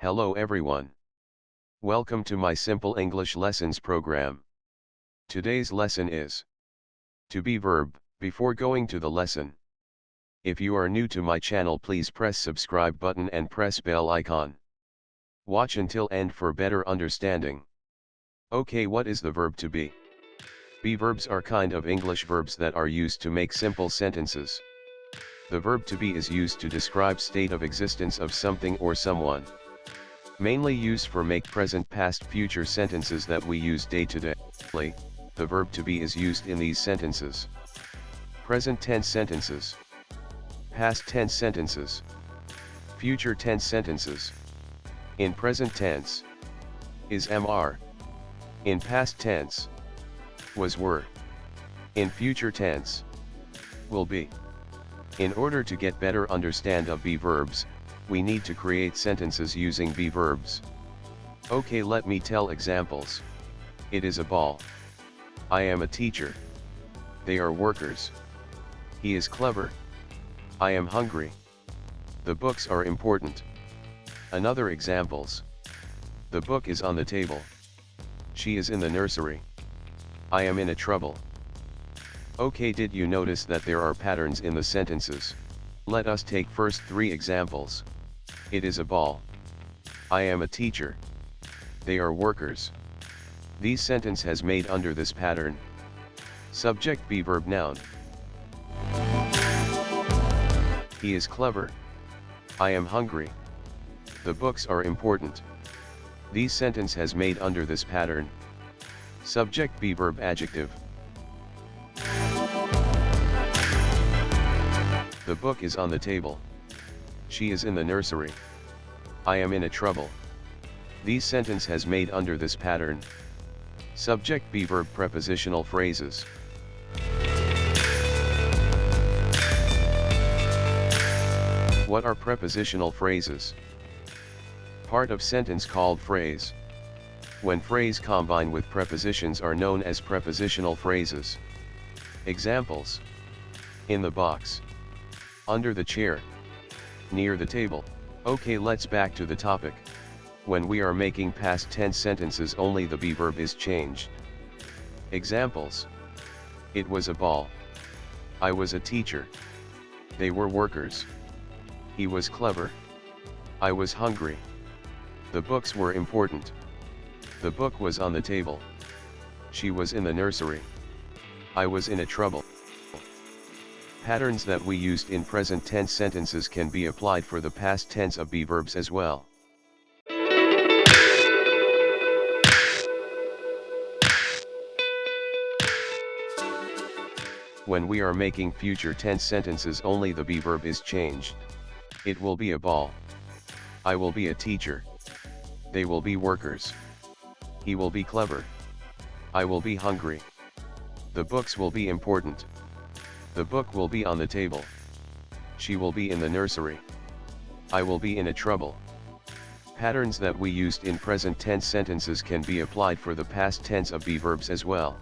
Hello everyone. Welcome to my Simple English Lessons program. Today's lesson is to be verb. Before going to the lesson, if you are new to my channel, please press subscribe button and press bell icon. Watch until end for better understanding. Okay, what is the verb to be? Be verbs are kind of English verbs that are used to make simple sentences. The verb to be is used to describe state of existence of something or someone. Mainly used for make present, past, future sentences that we use day to day. The verb to be is used in these sentences: present tense sentences, past tense sentences, future tense sentences. In present tense, is mr. In past tense, was, were. In future tense, will be. In order to get better understand of be verbs, we need to create sentences using be verbs. Okay, let me tell examples. It is a ball. I am a teacher. They are workers. He is clever. I am hungry. The books are important. Another examples. The book is on the table. She is in the nursery. I am in a trouble. Okay, did you notice that there are patterns in the sentences? Let us take first three examples. It is a ball. I am a teacher. They are workers. These sentence has made under this pattern. Subject be verb noun. He is clever. I am hungry. The books are important. These sentence has made under this pattern. Subject be verb adjective. The book is on the table. She is in the nursery. I am in a trouble. These sentence has made under this pattern. Subject be verb prepositional phrases. What are prepositional phrases? Part of sentence called phrase. When phrase combine with prepositions are known as prepositional phrases. Examples: in the box, under the chair, near the table. Okay, let's back to the topic. When we are making past tense sentences, only the be verb is changed. Examples: it was a ball. I was a teacher. They were workers. He was clever. I was hungry. The books were important. The book was on the table. She was in the nursery. I was in a trouble. Patterns that we used in present tense sentences can be applied for the past tense of be verbs as well. When we are making future tense sentences, only the be verb is changed. It will be a ball. I will be a teacher. They will be workers. He will be clever. I will be hungry. The books will be important. The book will be on the table. She will be in the nursery. I will be in a trouble. Patterns that we used in present tense sentences can be applied for the past tense of be verbs as well.